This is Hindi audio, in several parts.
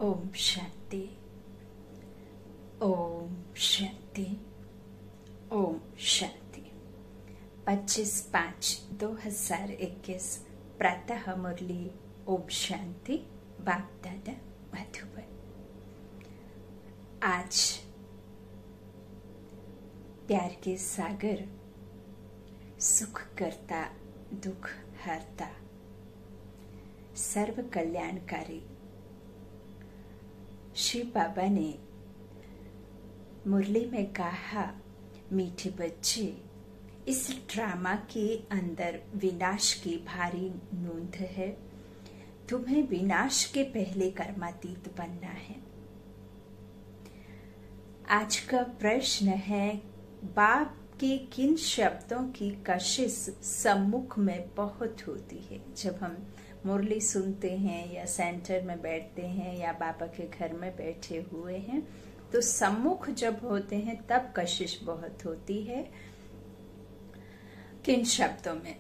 ओम शांति। ओम शांति। ओम शांति। 25/5/2021 प्रातः मुरली। ओम शांति। बाप दादा मधुबन। आज प्यार के सागर, सुख करता दुख हरता, सर्व कल्याणकारी शिव बाबा ने मुरली में कहा, मीठे बच्चे, इस ड्रामा के अंदर विनाश की भारी नोंद है। तुम्हें विनाश के पहले कर्मातीत बनना है। आज का प्रश्न है, बाप के किन शब्दों की कशिश सम्मुख में बहुत होती है। जब हम मुरली सुनते हैं या सेंटर में बैठते हैं या बाबा के घर में बैठे हुए हैं, तो सम्मुख जब होते हैं तब कशिश बहुत होती है। किन शब्दों में?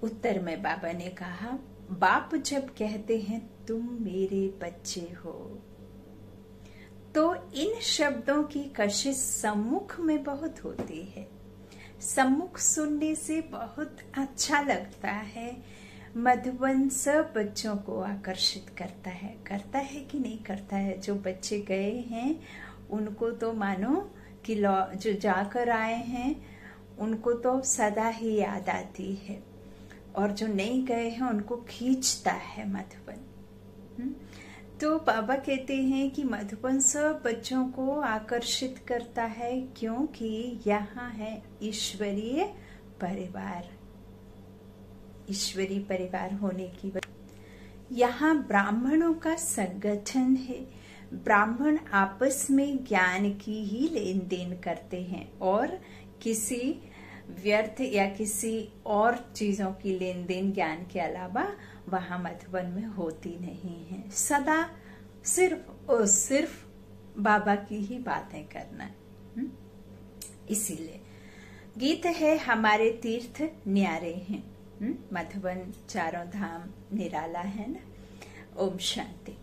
उत्तर में बाबा ने कहा, बाप जब कहते हैं तुम मेरे बच्चे हो, तो इन शब्दों की कशिश सम्मुख में बहुत होती है। सम्मुख सुनने से बहुत अच्छा लगता है। मधुबन सब बच्चों को आकर्षित करता है कि नहीं करता है। जो बच्चे गए हैं उनको तो मानो कि जो जाकर आए हैं उनको तो सदा ही याद आती है, और जो नहीं गए हैं उनको खींचता है मधुबन। तो बाबा कहते हैं कि मधुबन सब बच्चों को आकर्षित करता है, क्योंकि यहाँ है ईश्वरीय परिवार। ईश्वरीय परिवार होने की वजह यहाँ ब्राह्मणों का संगठन है। ब्राह्मण आपस में ज्ञान की ही लेन देन करते हैं, और किसी व्यर्थ या किसी और चीजों की लेन देन ज्ञान के अलावा वहां मधुबन में होती नहीं है। सदा सिर्फ और सिर्फ बाबा की ही बातें करना। इसीलिए गीत है, हमारे तीर्थ न्यारे हैं। मधुबन चारों धाम निराला है ना। ओम शांति।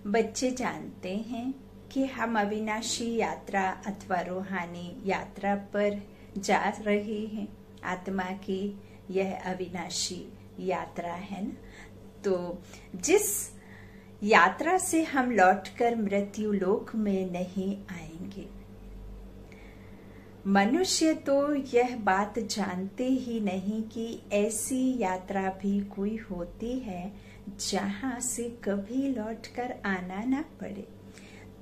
बच्चे जानते हैं कि हम अविनाशी यात्रा अथवा रूहानी यात्रा पर जा रहे हैं। आत्मा की यह अविनाशी यात्रा है ना। तो जिस यात्रा से हम लौटकर मृत्यु लोक में नहीं आएंगे। मनुष्य तो यह बात जानते ही नहीं कि ऐसी यात्रा भी कोई होती है जहां से कभी लौटकर आना ना पड़े।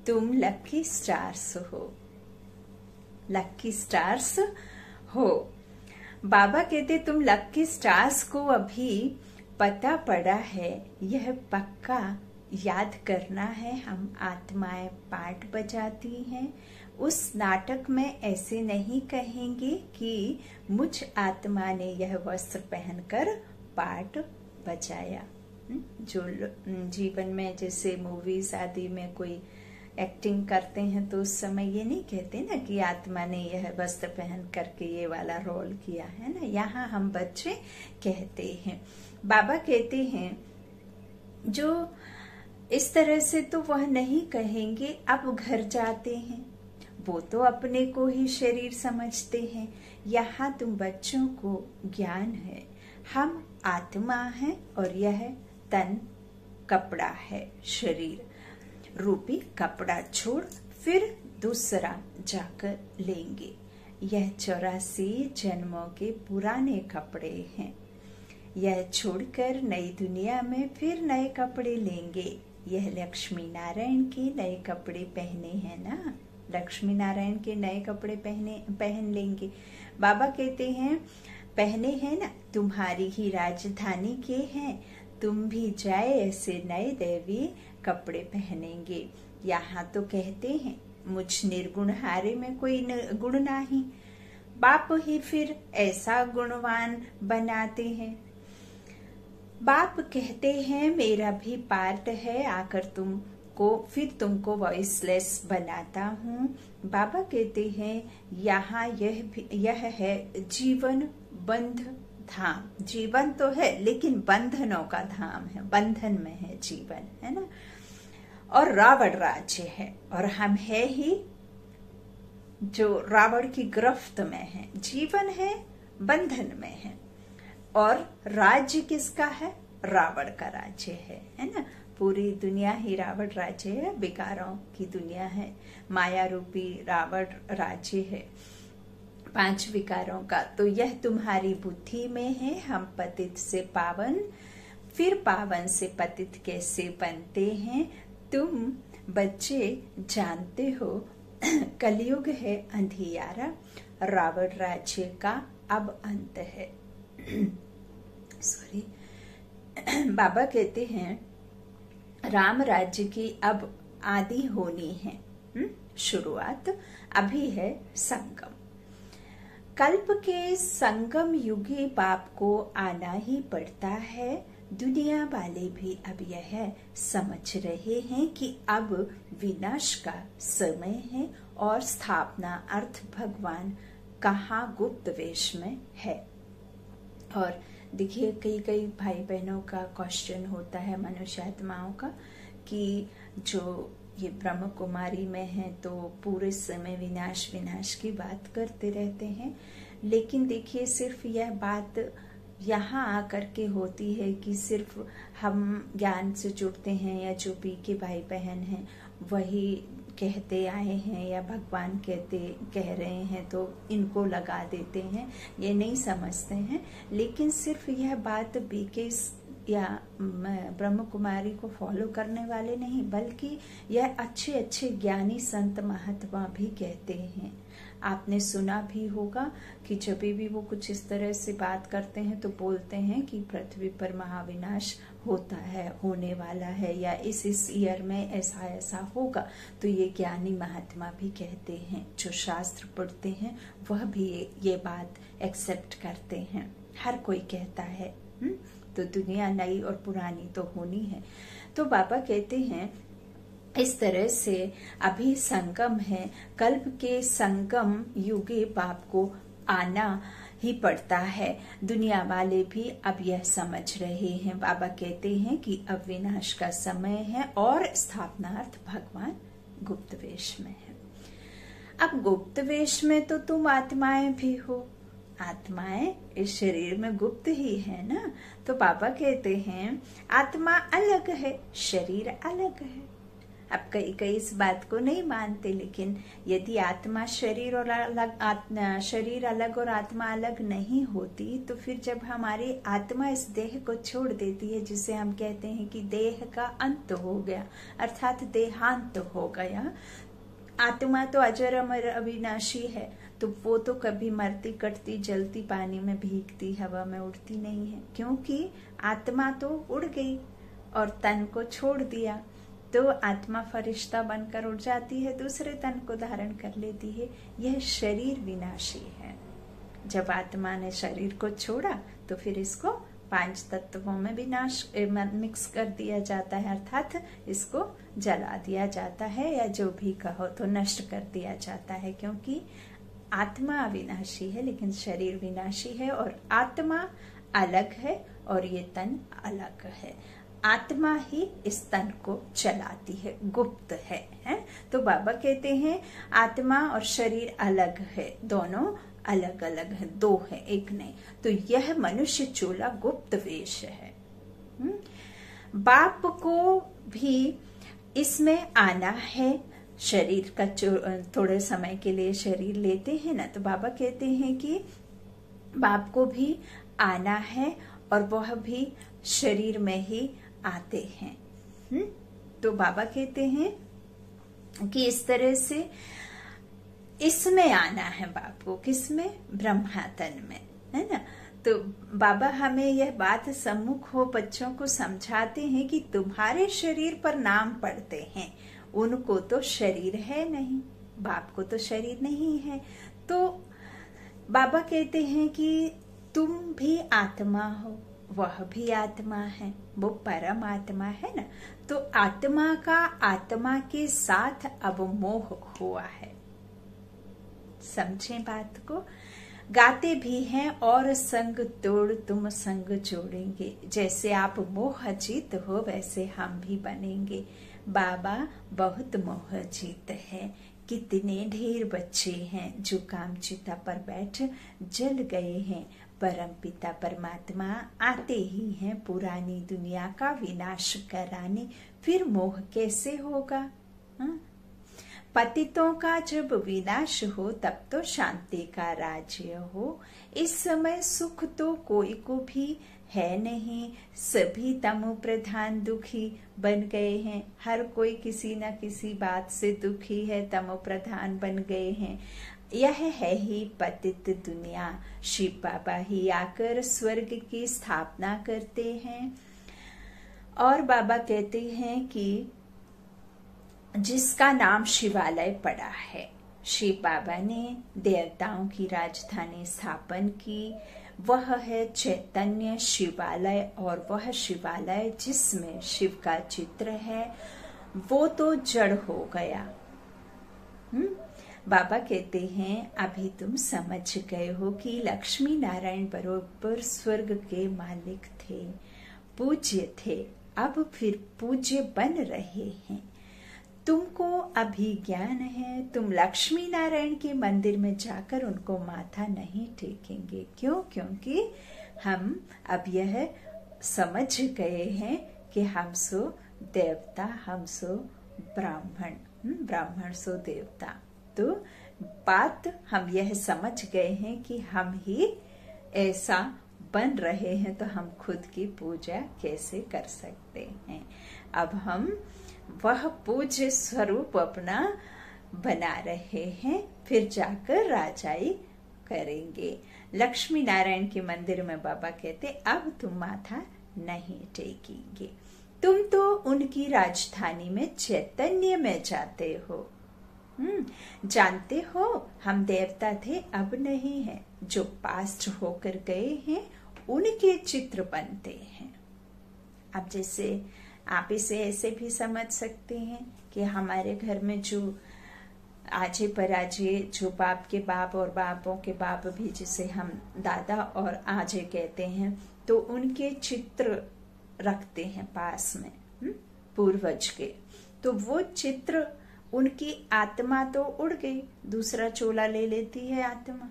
तुम लकी स्टार्स हो। लकी स्टार्स हो। बाबा कहते तुम लकी स्टार्स को अभी पता पड़ा है, यह पक्का याद करना है। हम आत्माएं पाठ बजाती हैं। उस नाटक में ऐसे नहीं कहेंगे कि मुझ आत्मा ने यह वस्त्र पहनकर पाठ बजाया। जो जीवन में जैसे मूवीज आदि में कोई एक्टिंग करते हैं तो उस समय ये नहीं कहते ना कि आत्मा ने यह वस्त्र पहन करके ये वाला रोल किया है ना। यहाँ हम बच्चे कहते हैं। बाबा कहते हैं जो इस तरह से तो वह नहीं कहेंगे। अब घर जाते हैं, वो तो अपने को ही शरीर समझते हैं। यहाँ तुम बच्चों को ज्ञान है, हम आत्मा हैं और यह तन कपड़ा है। शरीर रूपी कपड़ा छोड़ फिर दूसरा जाकर लेंगे। यह 84 जन्मों के पुराने कपड़े हैं। यह छोड़कर नई दुनिया में फिर नए कपड़े लेंगे। यह लक्ष्मी नारायण के नए कपड़े पहने हैं ना। लक्ष्मी नारायण के नए कपड़े पहन लेंगे। बाबा कहते हैं पहने हैं ना, तुम्हारी ही राजधानी के हैं। तुम भी जाए ऐसे नए दैवी कपड़े पहनेंगे। यहाँ तो कहते हैं मुझ निर्गुण हारे में कोई गुण नहीं। बाप ही फिर ऐसा गुणवान बनाते हैं। बाप कहते हैं मेरा भी पार्ट है, आकर तुमको वॉइसलेस बनाता हूँ। बाबा कहते हैं यहाँ यह है जीवन बंध धाम। जीवन तो है लेकिन बंधनों का धाम है। बंधन में है जीवन, है ना। और रावण राज्य है, और हम है ही जो रावण की गिरफ्त में है, जीवन है बंधन में है। और राज्य किसका है? रावण का राज्य है ना। पूरी दुनिया ही रावण राज्य है, विकारों की दुनिया है, माया रूपी रावण राज्य है 5 विकारों का। तो यह तुम्हारी बुद्धि में है। हम पतित से पावन, फिर पावन से पतित कैसे बनते हैं, तुम बच्चे जानते हो। कलयुग है अंधियारा, रावण राज्य का अब अंत है। सॉरी, बाबा कहते हैं राम राज्य की अब आदि होनी है, शुरुआत अभी है संगम। कल्प के संगम युगी बाप को आना ही पड़ता है। दुनिया वाले भी अब यह समझ रहे हैं कि अब विनाश का समय है और स्थापना अर्थ भगवान कहाँ गुप्त वेश में है। और देखिए कई भाई बहनों का क्वेश्चन होता है मनुष्य आत्माओं का कि जो ये ब्रह्म कुमारी में है तो पूरे समय विनाश विनाश की बात करते रहते हैं। लेकिन देखिए सिर्फ यह बात यहाँ आकर के होती है कि सिर्फ हम ज्ञान से जुड़ते हैं या जो भी के भाई बहन हैं वही कहते आए हैं या भगवान कह रहे हैं तो इनको लगा देते हैं, ये नहीं समझते हैं। लेकिन सिर्फ यह बात बीके या ब्रह्म कुमारी को फॉलो करने वाले नहीं, बल्कि यह अच्छे अच्छे ज्ञानी संत महात्मा भी कहते हैं। आपने सुना भी होगा कि जब भी वो कुछ इस तरह से बात करते हैं तो बोलते हैं कि पृथ्वी पर महाविनाश होता है, होने वाला है, या इस ईयर में ऐसा ऐसा होगा। तो ये ज्ञानी महात्मा भी कहते हैं, जो शास्त्र पढ़ते हैं वह भी ये बात एक्सेप्ट करते हैं। हर कोई कहता है। तो दुनिया नई और पुरानी तो होनी है। तो बाबा कहते हैं इस तरह से अभी संगम है, कल्प के संगम युगे बाप को आना ही पड़ता है। दुनिया वाले भी अब यह समझ रहे हैं। बाबा कहते हैं कि अब विनाश का समय है और स्थापनार्थ भगवान गुप्त वेश में है। अब गुप्त वेश में तो तुम आत्माएं भी हो, आत्माएं इस शरीर में गुप्त ही है ना। तो बाबा कहते हैं आत्मा अलग है, शरीर अलग है। अब कई इस बात को नहीं मानते, लेकिन यदि आत्मा शरीर और शरीर अलग और आत्मा अलग नहीं होती तो फिर जब हमारी आत्मा इस देह को छोड़ देती है, जिसे हम कहते हैं कि देह का अंत हो गया अर्थात देहांत हो गया। आत्मा तो अजर अमर अविनाशी है, तो वो तो कभी मरती कटती जलती पानी में भीगती हवा में उड़ती नहीं है, क्योंकि आत्मा तो उड़ गई और तन को छोड़ दिया। तो आत्मा फरिश्ता बनकर उड़ जाती है, दूसरे तन को धारण कर लेती है। यह शरीर विनाशी है। जब आत्मा ने शरीर को छोड़ा तो फिर इसको 5 तत्वों में विनाश मिक्स कर दिया जाता है, अर्थात इसको जला दिया जाता है या जो भी कहो तो नष्ट कर दिया जाता है, क्योंकि आत्मा अविनाशी है लेकिन शरीर विनाशी है और आत्मा अलग है और ये तन अलग है। आत्मा ही इस तन को चलाती है, गुप्त है? तो बाबा कहते हैं आत्मा और शरीर अलग है, दोनों अलग अलग है, 2 है, एक नहीं। तो यह मनुष्य चोला गुप्त वेश है। बाप को भी इसमें आना है। शरीर का थोड़े समय के लिए शरीर लेते हैं ना, तो बाबा कहते हैं कि बाप को भी आना है और वह भी शरीर में ही आते हैं। तो बाबा कहते हैं कि इस तरह से इसमें आना है बाप को, किसमें? ब्रह्मातन में, है ना। तो बाबा हमें यह बात सम्मुख हो बच्चों को समझाते हैं कि तुम्हारे शरीर पर नाम पढ़ते हैं, उनको तो शरीर है नहीं, बाप को तो शरीर नहीं है। तो बाबा कहते हैं कि तुम भी आत्मा हो, वह भी आत्मा है, वो परम आत्मा है ना। तो आत्मा का आत्मा के साथ अब मोह हुआ है। समझें बात को। गाते भी हैं और संग तोड़ तुम संग जोड़ेंगे, जैसे आप मोह जीत हो वैसे हम भी बनेंगे। बाबा बहुत मोहजीत है। कितने ढेर बच्चे हैं जो कामचिता पर बैठ जल गए हैं। परमपिता परमात्मा आते ही हैं पुरानी दुनिया का विनाश कराने, फिर मोह कैसे होगा? पतितों का जब विनाश हो तब तो शांति का राज्य हो। इस समय सुख तो कोई को भी है नहीं, सभी तमो प्रधान दुखी बन गए हैं। हर कोई किसी न किसी बात से दुखी है, तमो प्रधान बन गए हैं। यह है ही पतित दुनिया। शिव बाबा ही आकर स्वर्ग की स्थापना करते हैं। और बाबा कहते हैं कि जिसका नाम शिवालय पड़ा है, शिव बाबा ने देवताओं की राजधानी स्थापन की, वह है चैतन्य शिवालय। और वह शिवालय जिसमें शिव का चित्र है वो तो जड़ हो गया। बाबा कहते हैं अभी तुम समझ गए हो कि लक्ष्मी नारायण बरोबर स्वर्ग के मालिक थे, पूज्य थे, अब फिर पूज्य बन रहे हैं। तुमको अभी ज्ञान है, तुम लक्ष्मी नारायण के मंदिर में जाकर उनको माथा नहीं टेकेंगे। क्यों? क्योंकि हम अब यह समझ गए हैं कि हम सो देवता, हम सो ब्राह्मण, ब्राह्मण सो देवता। तो बात हम यह समझ गए हैं कि हम ही ऐसा बन रहे हैं, तो हम खुद की पूजा कैसे कर सकते हैं। अब हम वह पूज्य स्वरूप अपना बना रहे हैं, फिर जाकर राजाई करेंगे। लक्ष्मी नारायण के मंदिर में बाबा कहते अब तुम माथा नहीं टेकेंगे, तुम तो उनकी राजधानी में चैतन्य में जाते हो। जानते हो हम देवता थे, अब नहीं है। जो पास्ट होकर गए हैं उनके चित्र बनते हैं। अब जैसे आप इसे ऐसे भी समझ सकते हैं कि हमारे घर में जो आजे पराजे, जो बाप के बाप और बापों के बाप भी जिसे हम दादा और आजे कहते हैं, तो उनके चित्र रखते हैं पास में पूर्वज के। तो वो चित्र, उनकी आत्मा तो उड़ गई, दूसरा चोला ले लेती है आत्मा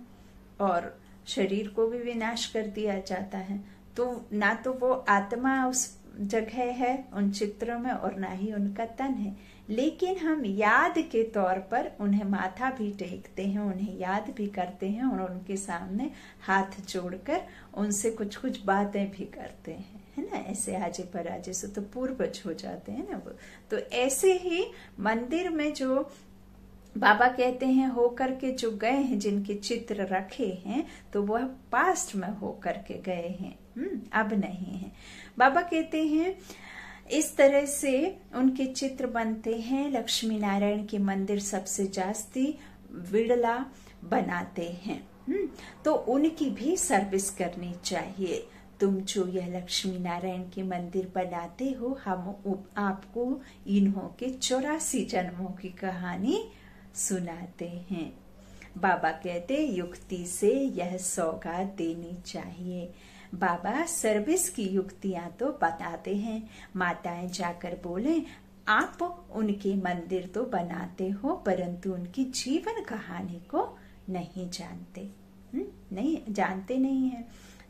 और शरीर को भी विनाश कर दिया जाता है। तो ना तो वो आत्मा उस जगह है उन चित्रों में और ना ही उनका तन है, लेकिन हम याद के तौर पर उन्हें माथा भी टेकते हैं, उन्हें याद भी करते हैं और उनके सामने हाथ जोड़कर उनसे कुछ कुछ बातें भी करते हैं, है ना। ऐसे आजे पराजे से तो पूर्वज हो जाते हैं ना वो। तो ऐसे ही मंदिर में जो बाबा कहते हैं होकर के जो गए हैं, जिनके चित्र रखे हैं, तो वह पास्ट में होकर के गए हैं, अब नहीं है। बाबा कहते हैं इस तरह से उनके चित्र बनते हैं। लक्ष्मी नारायण के मंदिर सबसे जास्ती विड़ला बनाते हैं, तो उनकी भी सर्विस करनी चाहिए। तुम जो यह लक्ष्मी नारायण के मंदिर बनाते हो, हम आपको इन्हों के 84 जन्मों की कहानी सुनाते हैं। बाबा कहते युक्ति से यह सौगात देनी चाहिए। बाबा सर्विस की युक्तियां तो बताते हैं। माताएं जाकर बोले आप उनके मंदिर तो बनाते हो परंतु उनकी जीवन कहानी को नहीं जानते, नहीं जानते नहीं है।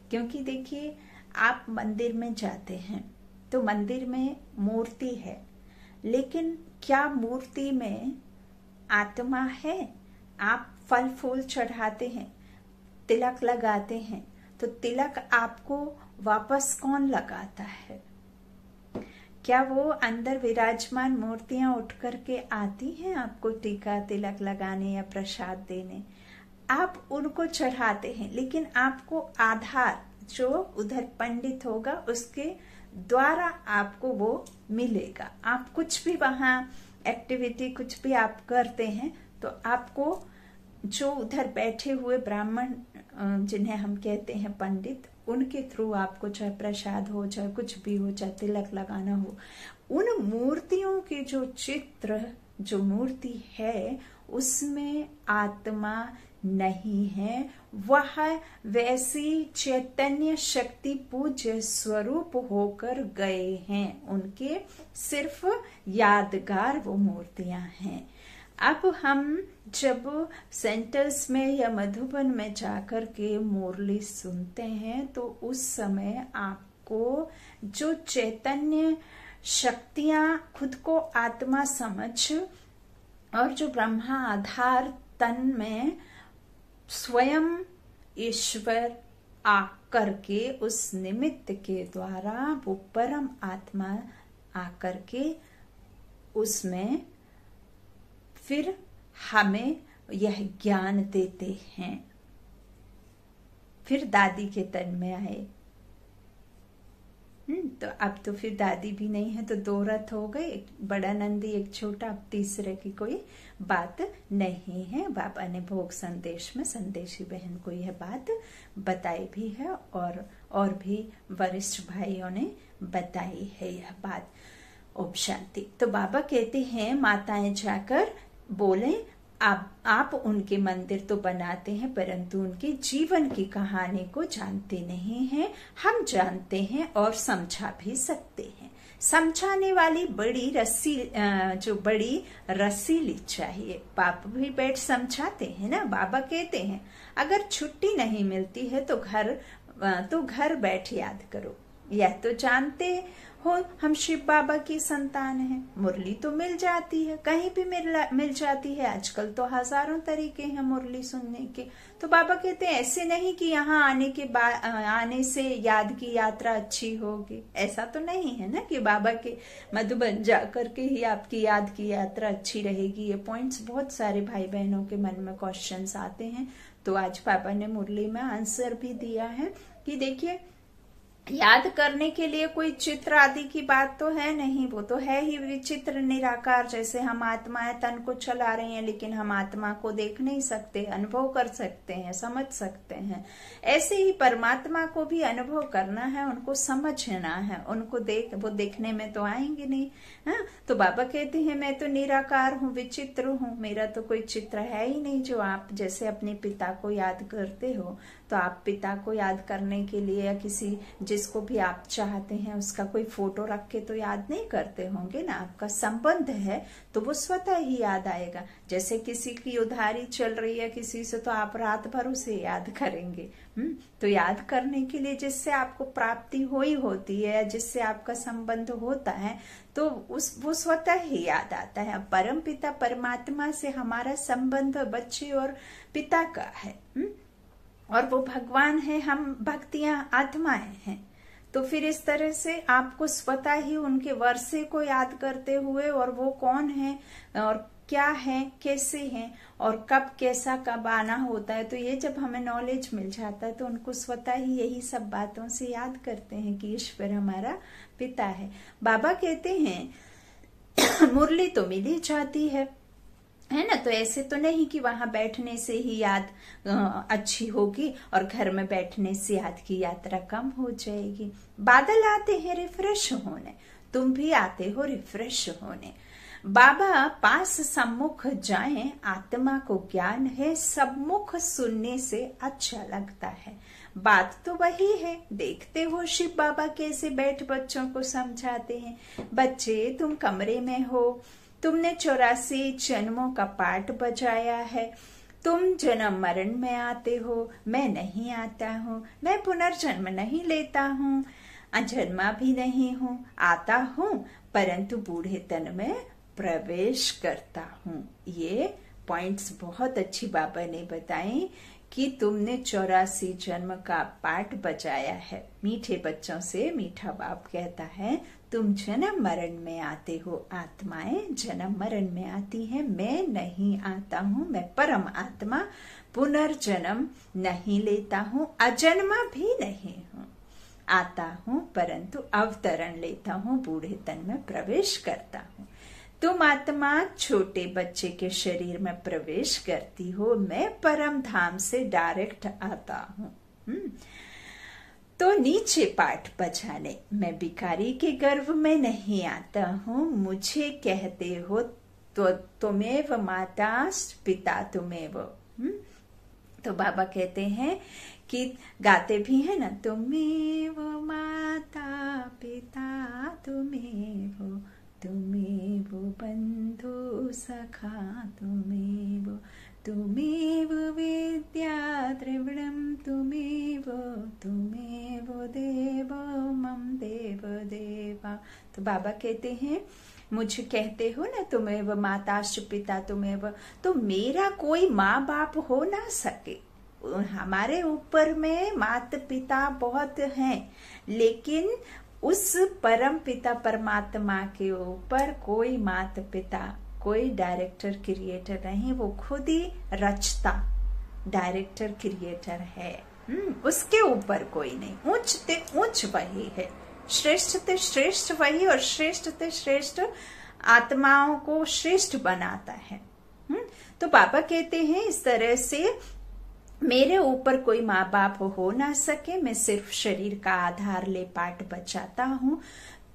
क्योंकि देखिए आप मंदिर में जाते हैं तो मंदिर में मूर्ति है, लेकिन क्या मूर्ति में आत्मा है? आप फल फूल चढ़ाते हैं, तिलक लगाते हैं, तो तिलक आपको वापस कौन लगाता है? क्या वो अंदर विराजमान मूर्तियां उठ करके आती हैं आपको टीका तिलक लगाने या प्रसाद देने? आप उनको चढ़ाते हैं, लेकिन आपको आधार जो उधर पंडित होगा उसके द्वारा आपको वो मिलेगा। आप कुछ भी वहां एक्टिविटी कुछ भी आप करते हैं तो आपको जो उधर बैठे हुए ब्राह्मण जिन्हें हम कहते हैं पंडित, उनके थ्रू आपको चाहे प्रसाद हो, चाहे कुछ भी हो, चाहे तिलक लगाना हो, उन मूर्तियों के जो चित्र, जो मूर्ति है उसमें आत्मा नहीं है। वह वैसी चैतन्य शक्ति पूज्य स्वरूप होकर गए हैं। उनके सिर्फ यादगार वो मूर्तियां हैं। अब हम जब सेंटर्स में या मधुबन में जाकर के मुरली सुनते हैं तो उस समय आपको जो चैतन्य शक्तियां खुद को आत्मा समझ और जो ब्रह्मा आधार तन में स्वयं ईश्वर आकर के उस निमित्त के द्वारा वो परम आत्मा आकर के उसमें फिर हमें यह ज्ञान देते हैं। फिर दादी के तन में आए। तो अब तो फिर दादी भी नहीं है, तो 2 रथ हो गए, एक बड़ा नंदी एक छोटा, अब तीसरे की कोई बात नहीं है। बाबा ने भोग संदेश में संदेशी बहन को यह बात बताई भी है और भी वरिष्ठ भाइयों ने बताई है यह बात। ओम शांति। तो बाबा कहते हैं माताएं जाकर बोले आप उनके मंदिर तो बनाते हैं परंतु उनके जीवन की कहानी को जानते नहीं हैं। हम जानते हैं और समझा भी सकते हैं। समझाने वाली बड़ी रसीली चाहिए। बाबा भी बैठ समझाते हैं ना। बाबा कहते हैं अगर छुट्टी नहीं मिलती है तो घर बैठ याद करो। यह तो जानते हो हम शिव बाबा की संतान हैं। मुरली तो मिल जाती है, कहीं भी मिल जाती है। आजकल तो हजारों तरीके हैं मुरली सुनने के। तो बाबा कहते हैं ऐसे नहीं कि यहाँ आने से याद की यात्रा अच्छी होगी। ऐसा तो नहीं है ना कि बाबा के मधुबन जाकर के ही आपकी याद की यात्रा अच्छी रहेगी। ये पॉइंट्स बहुत सारे भाई बहनों के मन में क्वेश्चंस आते हैं। तो आज बाबा ने मुरली में आंसर भी दिया है कि देखिए याद करने के लिए कोई चित्र आदि की बात तो है नहीं। वो तो है ही विचित्र निराकार। जैसे हम आत्माएं तन को चला रहे हैं लेकिन हम आत्मा को देख नहीं सकते, अनुभव कर सकते हैं, समझ सकते हैं। ऐसे ही परमात्मा को भी अनुभव करना है, उनको समझना है। उनको वो देखने में तो आएंगे नहीं। हाँ, तो बाबा कहते हैं मैं तो निराकार हूँ, विचित्र हूँ, मेरा तो कोई चित्र है ही नहीं। जो आप जैसे अपने पिता को याद करते हो तो आप पिता को याद करने के लिए या किसी जिसको भी आप चाहते हैं उसका कोई फोटो रख के तो याद नहीं करते होंगे ना। आपका संबंध है तो वो स्वतः ही याद आएगा। जैसे किसी की उधारी चल रही है किसी से तो आप रात भर उसे याद करेंगे। तो याद करने के लिए जिससे आपको प्राप्ति होती है या जिससे आपका संबंध होता है तो वो स्वतः ही याद आता है। परम पिता परमात्मा से हमारा संबंध बच्चे और पिता का है और वो भगवान है, हम भक्तियां आत्माएं हैं। तो फिर इस तरह से आपको स्वतः ही उनके वर्षे को याद करते हुए और वो कौन है और क्या है, कैसे हैं और कब कैसा कब आना होता है, तो ये जब हमें नॉलेज मिल जाता है तो उनको स्वतः ही यही सब बातों से याद करते हैं कि ईश्वर हमारा पिता है। बाबा कहते हैं मुरली तो मिल ही जाती है ना। तो ऐसे तो नहीं कि वहां बैठने से ही याद अच्छी होगी और घर में बैठने से याद की यात्रा कम हो जाएगी। बादल आते हैं रिफ्रेश होने, तुम भी आते हो रिफ्रेश होने। बाबा पास सम्मुख जाएं, आत्मा को ज्ञान है, सम्मुख सुनने से अच्छा लगता है। बात तो वही है। देखते हो शिव बाबा कैसे बैठ बच्चों को समझाते हैं। बच्चे तुम कमरे में हो, तुमने 84 जन्मों का पाठ बजाया है। तुम जन्म मरण में आते हो, मैं नहीं आता हूँ। मैं पुनर्जन्म नहीं लेता हूँ, अजन्मा भी नहीं हूँ। आता हूँ परंतु बूढ़े तन में प्रवेश करता हूँ। ये पॉइंट्स बहुत अच्छी बाबा ने बताई कि तुमने 84 जन्म का पाठ बजाया है। मीठे बच्चों से मीठा बाप कहता है तुम जन्म मरण में आते हो। आत्माएं जन्म मरण में आती हैं, मैं नहीं आता हूँ। मैं परम आत्मा पुनर्जन्म नहीं लेता हूँ, अजन्मा भी नहीं हूँ। आता हूँ परंतु अवतरण लेता हूँ, बूढ़े तन में प्रवेश करता हूँ। तुम आत्मा छोटे बच्चे के शरीर में प्रवेश करती हो, मैं परम धाम से डायरेक्ट आता हूँ। तो नीचे पाठ बजाने, मैं भिखारी के गर्भ में नहीं आता हूँ। मुझे कहते हो तो तुमेव माता पिता तुमेव। तो बाबा कहते हैं कि गाते भी है ना, तुमेव माता पिता तुमेव, तुमेव बंधु सखा तुमेव, तुमेव विद्या द्रविणं तुमेव, तुमेव देव मम देव देवा। तो बाबा कहते हैं मुझे कहते हो ना तुमेव माताश्च पिता तुमेव, तो मेरा कोई माँ बाप हो ना सके। हमारे ऊपर में माता पिता बहुत हैं, लेकिन उस परम पिता परमात्मा के ऊपर कोई माता पिता, कोई डायरेक्टर क्रिएटर नहीं, वो खुद ही रचता डायरेक्टर क्रिएटर है। उसके ऊपर कोई नहीं। ऊंच ते ऊंच वही है, श्रेष्ठ ते श्रेष्ठ वही, और श्रेष्ठ ते श्रेष्ठ आत्माओं को श्रेष्ठ बनाता है। तो बाबा कहते हैं इस तरह से मेरे ऊपर कोई माँ बाप हो ना सके, मैं सिर्फ शरीर का आधार ले पाट बचाता हूँ।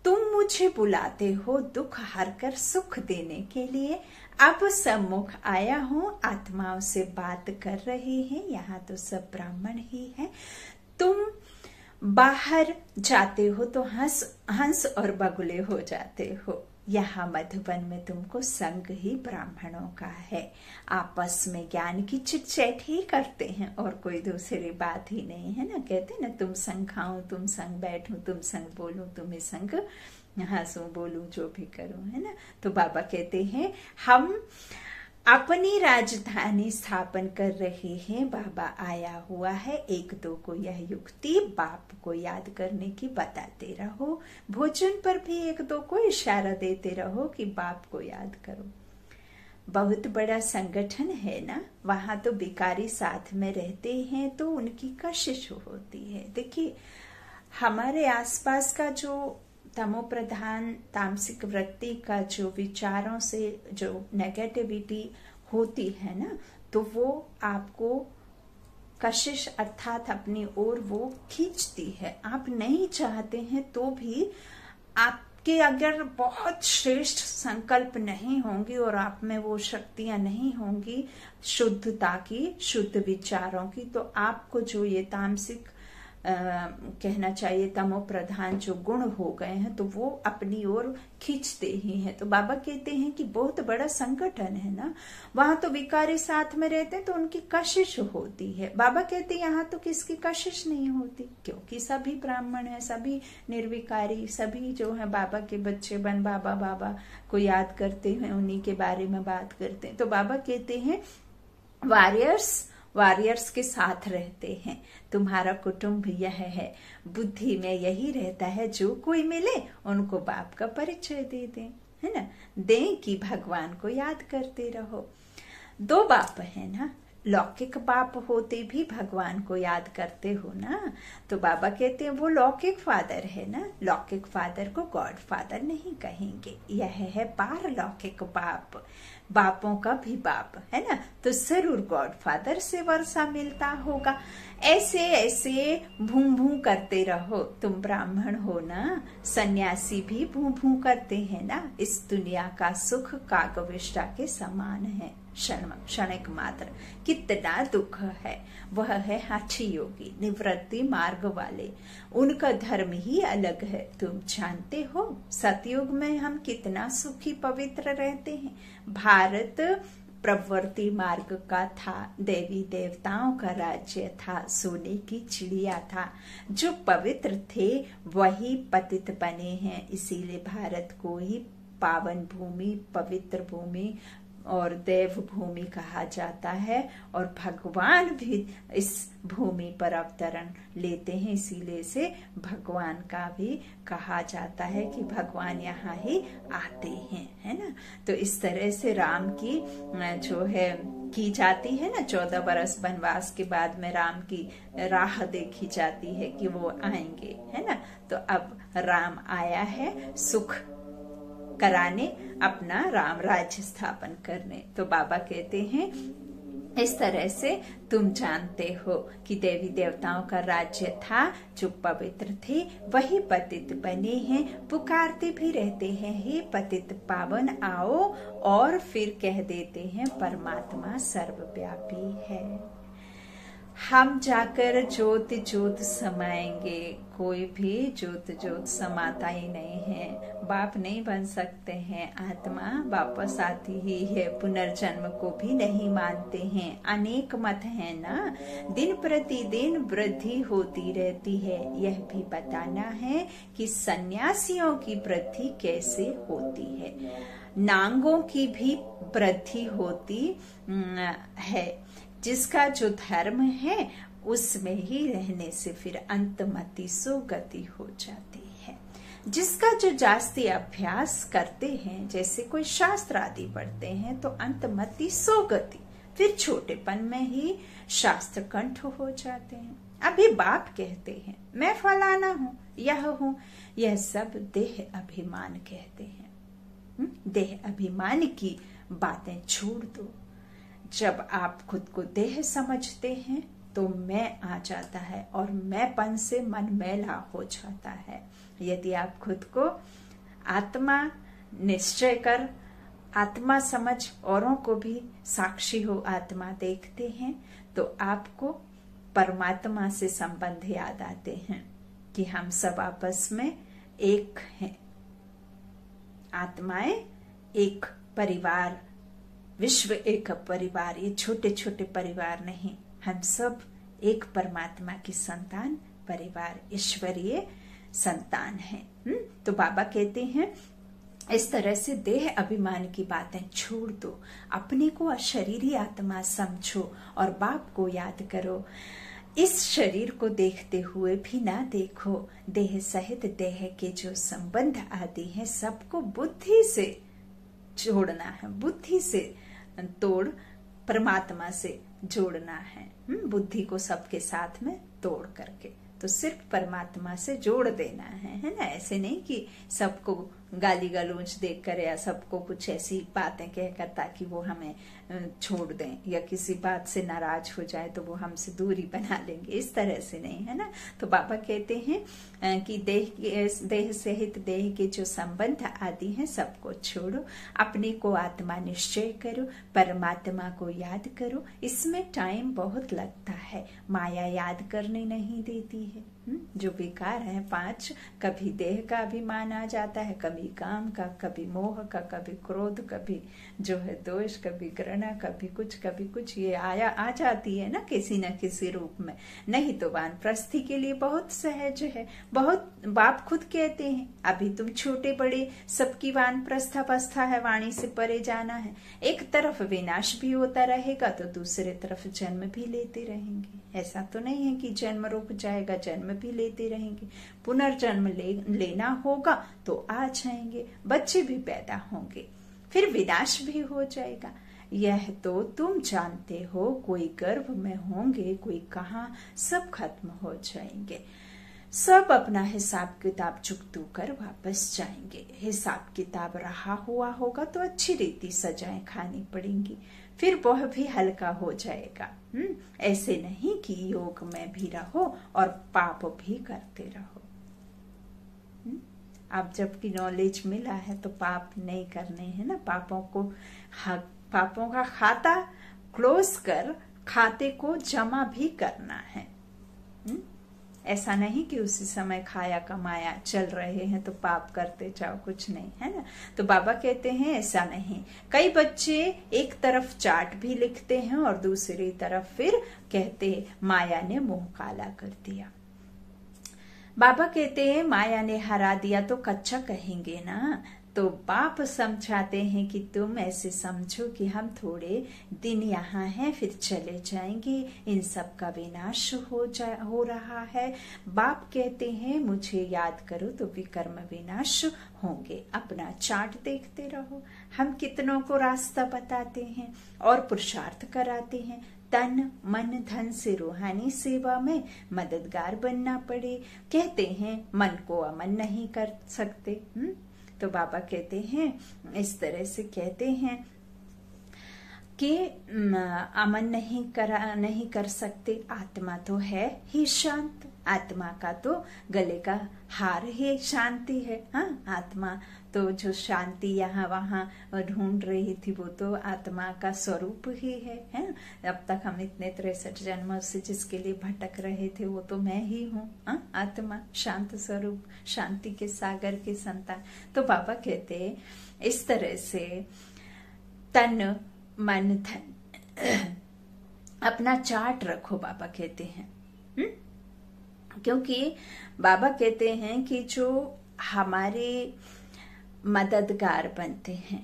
तुम मुझे बुलाते हो दुख हर कर सुख देने के लिए, अब सम्मुख आया हूँ, आत्माओं से बात कर रहे हैं। यहाँ तो सब ब्राह्मण ही है। तुम बाहर जाते हो तो हंस और बगुले हो जाते हो, यहाँ मधुबन में तुमको संग ही ब्राह्मणों का है। आपस में ज्ञान की चिटचैट ही करते हैं और कोई दूसरी बात ही नहीं है ना। कहते ना, तुम संग खाऊं, तुम संग बैठूं, तुम संग बोलूं, तुम्हें संग हंसूं बोलूं, जो भी करूं, है ना। तो बाबा कहते हैं हम अपनी राजधानी स्थापन कर रहे हैं। बाबा आया हुआ है। एक दो को यह युक्ति बाप को याद करने की बताते रहो। भोजन पर भी एक दो को इशारा देते रहो कि बाप को याद करो। बहुत बड़ा संगठन है ना, वहां तो भिखारी साथ में रहते हैं तो उनकी कशिश होती है। देखिए हमारे आसपास का जो तमो प्रधान तामसिक वृत्ति का जो विचारों से जो नेगेटिविटी होती है ना, तो वो आपको कशिश अर्थात अपनी ओर वो खींचती है। आप नहीं चाहते हैं तो भी आपके अगर बहुत श्रेष्ठ संकल्प नहीं होंगी और आप में वो शक्तियां नहीं होंगी शुद्धता की, शुद्ध विचारों की, तो आपको जो ये तामसिक कहना चाहिए तमो प्रधान जो गुण हो गए हैं तो वो अपनी ओर खींचते ही हैं। तो बाबा कहते हैं कि बहुत बड़ा संगठन है ना, वहां तो विकारी साथ में रहते हैं तो उनकी कशिश होती है। बाबा कहते हैं यहाँ तो किसकी कशिश नहीं होती, क्योंकि सभी ब्राह्मण है, सभी निर्विकारी, सभी जो है बाबा के बच्चे बन बाबा बाबा को याद करते हैं, उन्हीं के बारे में बात करते हैं। तो बाबा कहते हैं वॉरियर्स के साथ रहते हैं। तुम्हारा कुटुंब यह है, बुद्धि में यही रहता है, जो कोई मिले उनको बाप का परिचय दे दें, है ना, दें कि भगवान को याद करते रहो। दो बाप है ना, लौकिक बाप होते भी भगवान को याद करते हो ना, तो बाबा कहते हैं वो लौकिक फादर है ना। लौकिक फादर को गॉड फादर नहीं कहेंगे, यह है पारलौकिक बाप, बापों का भी बाप है ना, तो जरूर गॉड फादर से वर्षा मिलता होगा। ऐसे ऐसे भूं भूं करते रहो। तुम ब्राह्मण हो ना, सन्यासी भी भूं भूं करते हैं ना। इस दुनिया का सुख कागविष्टा के समान है, क्षणिक मात्र। कितना दुख है, वह है हाथी योगी, निवृत्ति मार्ग वाले, उनका धर्म ही अलग है। तुम जानते हो सतयुग में हम कितना सुखी पवित्र रहते हैं। भारत प्रवृत्ति मार्ग का था, देवी देवताओं का राज्य था, सोने की चिड़िया था। जो पवित्र थे वही पतित बने हैं, इसीलिए भारत को ही पावन भूमि, पवित्र भूमि और देव भूमि कहा जाता है। और भगवान भी इस भूमि पर अवतरण लेते हैं, इसीलिए इसे भगवान का भी कहा जाता है कि भगवान यहाँ ही आते हैं, है ना। तो इस तरह से राम की जो है की जाती है ना, 14 बरस वनवास के बाद में राम की राह देखी जाती है कि वो आएंगे, है ना। तो अब राम आया है सुख कराने, अपना राम राज्य स्थापन करने। तो बाबा कहते हैं इस तरह से तुम जानते हो कि देवी देवताओं का राज्य था, जो पवित्र थे वही पतित बने हैं, पुकारते भी रहते हैं हे पतित पावन आओ, और फिर कह देते हैं परमात्मा सर्वव्यापी है। हम जाकर ज्योत ज्योत समाएंगे, कोई भी ज्योत ज्योत समाता ही नहीं है। बाप नहीं बन सकते हैं, आत्मा वापस आती ही है, पुनर्जन्म को भी नहीं मानते हैं। अनेक मत है ना, दिन प्रतिदिन वृद्धि होती रहती है। यह भी बताना है कि सन्यासियों की वृद्धि कैसे होती है, नांगों की भी वृद्धि होती है। जिसका जो धर्म है उसमें ही रहने से फिर अंतमति सुगति हो जाती है। जिसका जो जास्ती अभ्यास करते हैं, जैसे कोई शास्त्र आदि पढ़ते हैं, तो अंतमति सुगति, फिर छोटेपन में ही शास्त्र कंठ हो जाते हैं। अभी बाप कहते हैं मैं फलाना हूँ, यह हूँ, यह सब देह अभिमान कहते हैं। देह अभिमान की बातें छोड़ दो। जब आप खुद को देह समझते हैं तो मैं आ जाता है और मैंपन से मन मैला हो जाता है। यदि आप खुद को आत्मा निश्चय कर, आत्मा समझ, औरों को भी साक्षी हो आत्मा देखते हैं, तो आपको परमात्मा से संबंध याद आते हैं कि हम सब आपस में एक हैं। आत्माएं एक परिवार, विश्व एक परिवार, ये छोटे छोटे परिवार नहीं, हम सब एक परमात्मा की संतान, परिवार, ईश्वरीय संतान है। तो बाबा कहते हैं इस तरह से देह अभिमान की बातें छोड़ दो, अपने को अशरीरी आत्मा समझो और बाप को याद करो। इस शरीर को देखते हुए भी ना देखो, देह सहित देह के जो संबंध आदि हैं सबको बुद्धि से जोड़ना है, बुद्धि से तोड़ परमात्मा से जोड़ना है। बुद्धि को सबके साथ में तोड़ करके तो सिर्फ परमात्मा से जोड़ देना है ना। ऐसे नहीं कि सबको गाली गलौज देकर या सबको कुछ ऐसी बातें कहकर ताकि वो हमें छोड़ दें, या किसी बात से नाराज हो जाए तो वो हमसे दूरी बना लेंगे, इस तरह से नहीं, है ना। तो बाबा कहते हैं कि देह सहित देह के जो संबंध आदि हैं सबको छोड़ो, अपने को आत्मा निश्चय करो, परमात्मा को याद करो। इसमें टाइम बहुत लगता है, माया याद करने नहीं देती है। जो विकार है 5, कभी देह का अभिमान आ जाता है, कभी काम का, कभी मोह का, कभी क्रोध, कभी जो है दोष, कभी घृणा, कभी कुछ ये आ जाती है ना किसी न किसी रूप में। नहीं तो वानप्रस्थी के लिए बहुत सहज है। बहुत बाप खुद कहते हैं अभी तुम छोटे बड़े सबकी वानप्रस्थ अवस्था है, वाणी से परे जाना है। एक तरफ विनाश भी होता रहेगा तो दूसरे तरफ जन्म भी लेते रहेंगे। ऐसा तो नहीं है कि जन्म रुक जाएगा, जन्म भी लेते रहेंगे। पुनर्जन्म लेना होगा तो आ जाएंगे, बच्चे भी पैदा होंगे, फिर विनाश भी हो जाएगा। यह तो तुम जानते हो, कोई गर्भ में होंगे, कोई कहाँ, सब खत्म हो जाएंगे। सब अपना हिसाब किताब चुकतू कर वापस जाएंगे। हिसाब किताब रहा हुआ होगा तो अच्छी रीति सजाएं खानी पड़ेंगी, फिर वह भी हल्का हो जाएगा। ऐसे नहीं कि योग में भी रहो और पाप भी करते रहो। अब जबकि नॉलेज मिला है तो पाप नहीं करने हैं ना। पापों का खाता क्लोज कर खाते को जमा भी करना है। ऐसा नहीं कि उसी समय खाया कमाया चल रहे हैं तो पाप करते जाओ, कुछ नहीं, है ना। तो बाबा कहते हैं ऐसा नहीं। कई बच्चे एक तरफ चार्ट भी लिखते हैं और दूसरी तरफ फिर कहते हैं माया ने मुंह काला कर दिया। बाबा कहते हैं माया ने हरा दिया तो कच्चा कहेंगे ना। तो बाप समझाते हैं कि तुम ऐसे समझो कि हम थोड़े दिन यहाँ हैं, फिर चले जाएंगे, इन सब का विनाश हो रहा है। बाप कहते हैं मुझे याद करो तो विकर्म विनाश होंगे। अपना चार्ट देखते रहो, हम कितनों को रास्ता बताते हैं और पुरुषार्थ कराते हैं। तन मन धन से रूहानी सेवा में मददगार बनना पड़े। कहते हैं मन को अमन नहीं कर सकते। तो बाबा कहते हैं इस तरह से कहते हैं कि अमन नहीं कर सकते। आत्मा तो है ही शांत, आत्मा का तो गले का हार ही शांति है। हाँ, आत्मा तो जो शांति यहाँ वहाँ ढूंढ रही थी वो तो आत्मा का स्वरूप ही है। अब तक हम इतने 63 जन्मों से जिसके लिए भटक रहे थे वो तो मैं ही हूँ। आत्मा शांत स्वरूप, शांति के सागर की संतान। तो बाबा कहते इस तरह से तन मन धन अपना चार्ट रखो, बाबा कहते हैं। क्योंकि बाबा कहते हैं कि जो हमारे मददगार बनते हैं,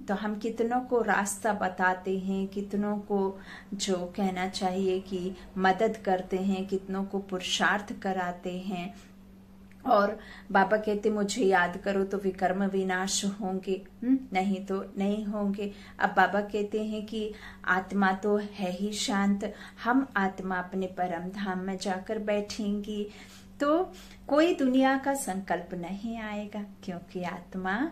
तो हम कितनों को रास्ता बताते हैं, कितनों को जो कहना चाहिए कि मदद करते हैं, कितनों को पुरुषार्थ कराते हैं। और बाबा कहते मुझे याद करो तो विकर्म विनाश होंगे, नहीं तो नहीं होंगे। अब बाबा कहते हैं कि आत्मा तो है ही शांत, हम आत्मा अपने परम धाम में जाकर बैठेंगी तो कोई दुनिया का संकल्प नहीं आएगा, क्योंकि आत्मा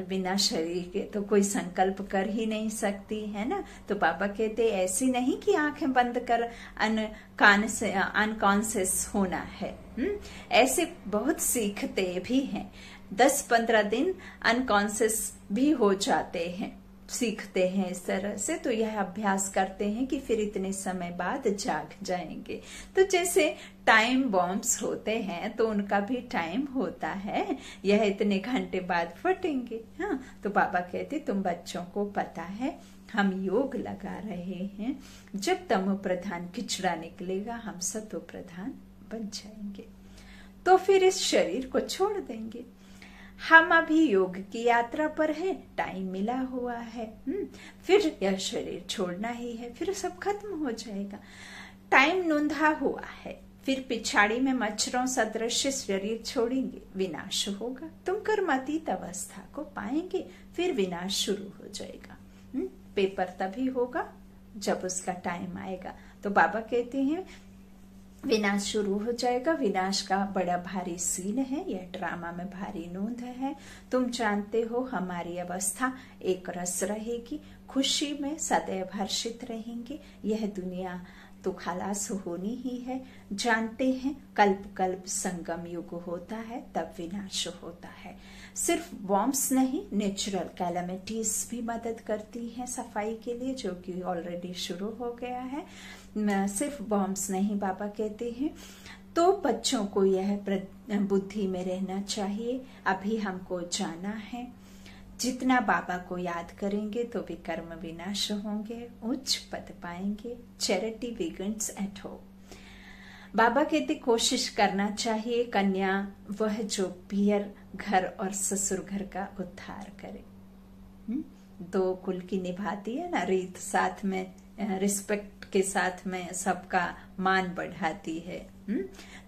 बिना शरीर के तो कोई संकल्प कर ही नहीं सकती है ना। तो बाबा कहते ऐसी नहीं कि आंखें बंद कर अनकॉन्शियस होना है। ऐसे बहुत सीखते भी हैं, 10-15 दिन अनकॉन्शियस भी हो जाते हैं, सीखते हैं इस तरह से। तो यह अभ्यास करते हैं कि फिर इतने समय बाद जाग जाएंगे। तो जैसे टाइम बॉम्ब्स होते हैं तो उनका भी टाइम होता है, यह इतने घंटे बाद फटेंगे। हाँ, तो बाबा कहते तुम बच्चों को पता है हम योग लगा रहे हैं, जब तमो प्रधान खिचड़ा निकलेगा हम सतो प्रधान बन जाएंगे, तो फिर इस शरीर को छोड़ देंगे। हम अभी योग की यात्रा पर है, टाइम मिला हुआ है, फिर यह शरीर छोड़ना ही है, फिर सब खत्म हो जाएगा। टाइम नूंधा हुआ है, फिर पिछाड़ी में मच्छरों सदृश शरीर छोड़ेंगे, विनाश होगा। तुम कर्मातीत अवस्था को पाएंगे, फिर विनाश शुरू हो जाएगा। पेपर तभी होगा जब उसका टाइम आएगा। तो बाबा कहते हैं विनाश शुरू हो जाएगा। विनाश का बड़ा भारी सीन है, यह ड्रामा में भारी नोंद है। तुम जानते हो हमारी अवस्था एक रस रहेगी, खुशी में सदैव हर्षित रहेंगे। यह दुनिया तो खलास होनी ही है। जानते हैं कल्प कल्प संगम युग होता है, तब विनाश होता है। सिर्फ बॉम्ब्स नहीं, नेचुरल कैलामिटीज भी मदद करती हैं सफाई के लिए, जो कि ऑलरेडी शुरू हो गया है। सिर्फ बॉम्ब्स नहीं, बाबा कहते हैं। तो बच्चों को यह बुद्धि में रहना चाहिए, अभी हमको जाना है। जितना बाबा को याद करेंगे तो विकर्म विनाश होंगे, उच्च पद पाएंगे। Charity begins at home. बाबा कहते कोशिश करना चाहिए कन्या वह जो पियर घर और ससुर घर का उद्धार करे। दो कुल की निभाती है ना रीत, साथ में रिस्पेक्ट के साथ में सबका मान बढ़ाती है।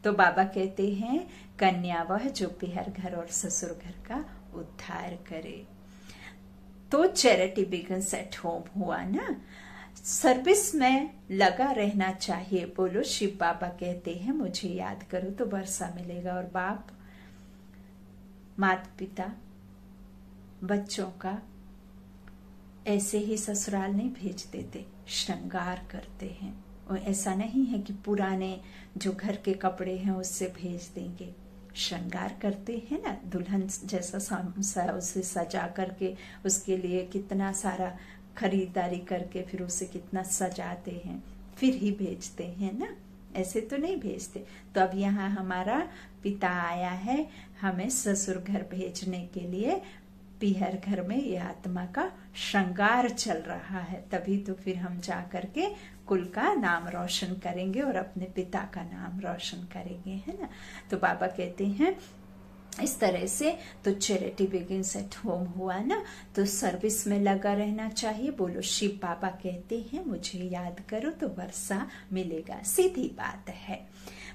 तो बाबा कहते हैं कन्या वह जो पियर घर और ससुर घर का उद्धार करे। तो चैरिटी बिगिंस एट होम हुआ ना। सर्विस में लगा रहना चाहिए। बोलो शिव बाबा कहते हैं मुझे याद करो तो वर्षा मिलेगा। और बाप माता पिता बच्चों का ऐसे ही ससुराल नहीं भेज देते, श्रृंगार करते हैं। और ऐसा नहीं है कि पुराने जो घर के कपड़े हैं उससे भेज देंगे, श्रृंगार करते हैं ना। दुल्हन जैसा उसे सजा करके उसके लिए कितना सारा खरीदारी करके फिर उसे कितना सजाते हैं, फिर ही भेजते हैं ना, ऐसे तो नहीं भेजते। तो अब यहाँ हमारा पिता आया है हमें ससुर घर भेजने के लिए। पिहर घर में ये आत्मा का श्रृंगार चल रहा है, तभी तो फिर हम जा करके कुल का नाम रोशन करेंगे और अपने पिता का नाम रोशन करेंगे, है ना। तो बाबा कहते हैं इस तरह से। तो चैरिटी बिगिंस एट होम हुआ ना, तो सर्विस में लगा रहना चाहिए। बोलो शिव बाबा कहते हैं मुझे याद करो तो वर्षा मिलेगा। सीधी बात है,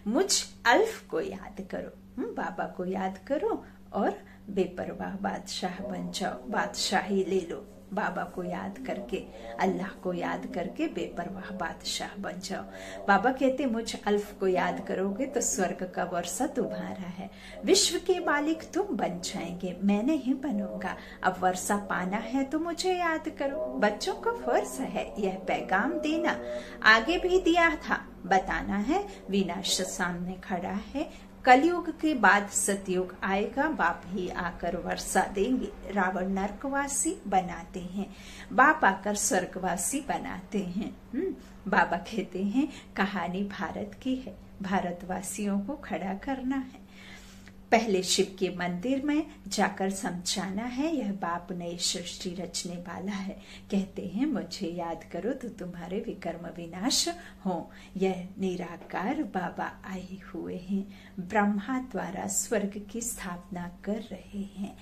मुझ अल्फ को याद करो, बाबा को याद करो और बेपरवाह बादशाह बन जाओ, बादशाही ले लो। बाबा को याद करके, अल्लाह को याद करके बेपरवाह बादशाह बन जाओ। बाबा कहते मुझ अल्फ को याद करोगे तो स्वर्ग का वर्षा तुम्हारा है, विश्व के मालिक तुम बन जाएंगे, मैं नहीं बनूंगा। अब वर्षा पाना है तो मुझे याद करो। बच्चों का फर्ज है यह पैगाम देना, आगे भी दिया था, बताना है विनाश सामने खड़ा है। कलयुग के बाद सतयुग आएगा, बाप ही आकर वर्षा देंगे। रावण नरकवासी बनाते हैं, बाप आकर स्वर्गवासी बनाते हैं। बाबा कहते हैं कहानी भारत की है, भारतवासियों को खड़ा करना है। पहले शिव के मंदिर में जाकर समझाना है यह बाप नई सृष्टि रचने वाला है। कहते हैं मुझे याद करो तो तुम्हारे विकर्म विनाश हो। यह निराकार बाबा आए हुए हैं, ब्रह्मा द्वारा स्वर्ग की स्थापना कर रहे हैं।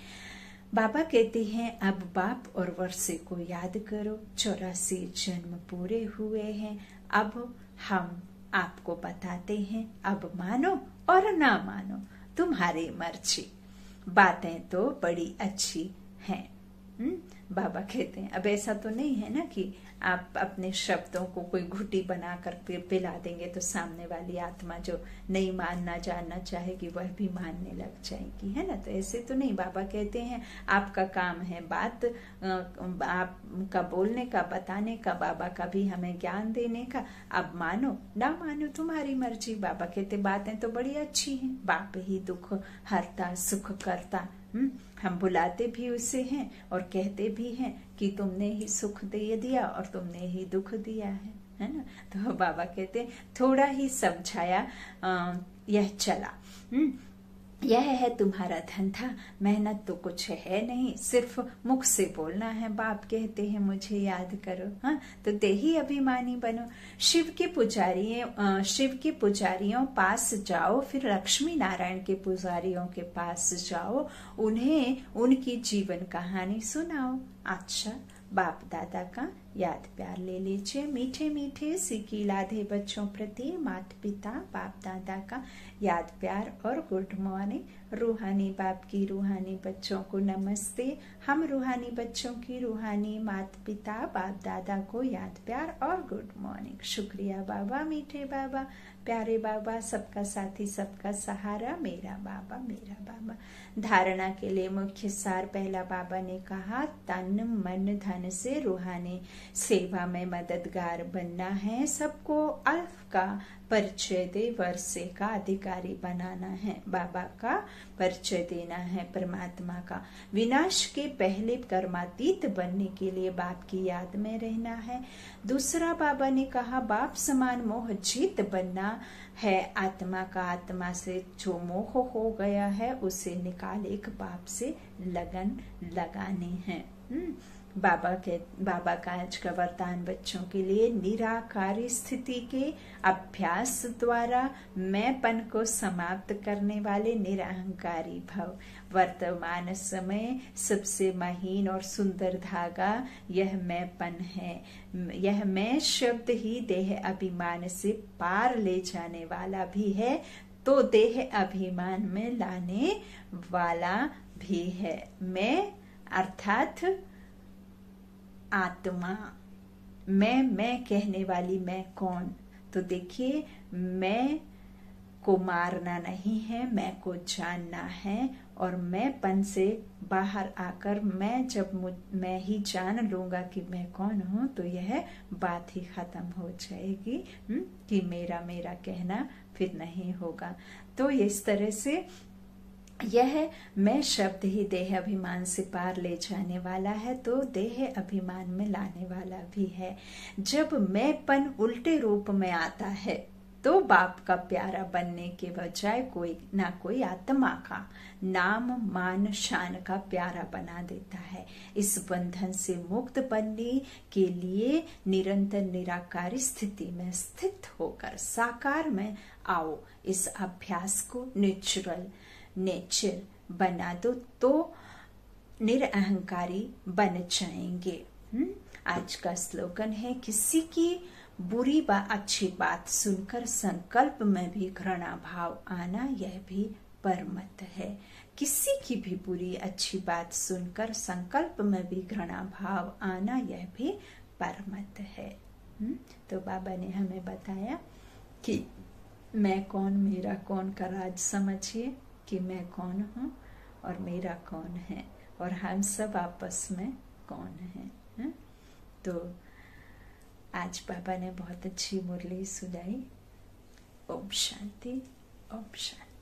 बाबा कहते हैं अब बाप और वर्षे को याद करो, 84 जन्म पूरे हुए हैं। अब हम आपको बताते हैं, अब मानो और ना मानो तुम्हारी मर्जी। बातें तो बड़ी अच्छी हैं। बाबा कहते हैं अब ऐसा तो नहीं है ना कि आप अपने शब्दों को कोई घुटी बना कर पिला देंगे तो सामने वाली आत्मा जो नहीं मानना जानना चाहेगी वह भी मानने लग जाएगी, है ना। तो ऐसे तो नहीं। बाबा कहते हैं आपका काम है बात आपका बोलने का, बताने का, बाबा का भी हमें ज्ञान देने का। अब मानो ना मानो तुम्हारी मर्जी। बाबा कहते बातें तो बड़ी अच्छी हैं, बाप ही दुख हरता सुख करता। हम बुलाते भी उसे हैं और कहते भी हैं कि तुमने ही सुख दे दिया और तुमने ही दुख दिया है ना। तो बाबा कहते थोड़ा ही समझाया, यह चला। यह है तुम्हारा धंधा, मेहनत तो कुछ है नहीं, सिर्फ मुख से बोलना है। बाप कहते हैं मुझे याद करो, हाँ तो देही अभिमानी बनो। शिव के पुजारियों पास जाओ, फिर लक्ष्मी नारायण के पुजारियों के पास जाओ, उन्हें उनकी जीवन कहानी सुनाओ। अच्छा, बाप दादा का याद प्यार ले लीजिए। मीठे मीठे सिकी लाधे बच्चों प्रति माता पिता बाप दादा का याद प्यार और गुड मॉर्निंग। रूहानी बाप की रूहानी बच्चों को नमस्ते। हम रूहानी बच्चों की रूहानी माता पिता बाप दादा को याद प्यार और गुड मॉर्निंग। शुक्रिया बाबा, मीठे बाबा, प्यारे बाबा, सबका साथी सबका सहारा, मेरा बाबा मेरा बाबा। धारणा के लिए मुख्य सार पहला बाबा ने कहा तन मन धन से रूहानी सेवा में मददगार बनना है। सबको अल्फ का परिचय दे, वर्षे का अधिकारी बनाना है। बाबा का परिचय देना है, परमात्मा का। विनाश के पहले कर्मातीत बनने के लिए बाप की याद में रहना है। दूसरा बाबा ने कहा बाप समान मोह जीत बनना है। आत्मा का आत्मा से जो मोह हो गया है उसे निकाल एक बाप से लगन लगाने हैं। बाबा का आज का वरदान बच्चों के लिए निराकारी स्थिति के अभ्यास द्वारा मैंपन को समाप्त करने वाले निरहंकारी भव। वर्तमान समय सबसे महीन और सुंदर धागा यह मैंपन है। यह मैं शब्द ही देह अभिमान से पार ले जाने वाला भी है, तो देह अभिमान में लाने वाला भी है। मैं अर्थात आत्मा, मैं कहने वाली मैं कौन। तो देखिए, मैं को मारना नहीं है, मैं को जानना है। और मैंपन से बाहर आकर मैं ही जान लूंगा कि मैं कौन हूँ, तो यह बात ही खत्म हो जाएगी कि मेरा मेरा कहना फिर नहीं होगा। तो इस तरह से यह मैं शब्द ही देह अभिमान से पार ले जाने वाला है, तो देह अभिमान में लाने वाला भी है। जब मैंपन उल्टे रूप में आता है तो बाप का प्यारा बनने के बजाय कोई ना कोई आत्मा का नाम मान शान का प्यारा बना देता है। इस बंधन से मुक्त बनने के लिए निरंतर निराकारी स्थिति में स्थित होकर साकार में आओ। इस अभ्यास को नेचर बना दो तो निरअहंकारी बन जाएंगे। आज का स्लोगन है किसी की बुरी व अच्छी बात सुनकर संकल्प में भी घृणा भाव आना, यह भी परमत है। किसी की भी बुरी अच्छी बात सुनकर संकल्प में भी घृणा भाव आना, यह भी परमत है। तो बाबा ने हमें बताया कि मैं कौन, मेरा कौन का राज समझिए कि मैं कौन हूँ और मेरा कौन है, और हम सब आपस में कौन है। तो आज बाबा ने बहुत अच्छी मुरली सुनाई। ओम शांति, ओम शांति।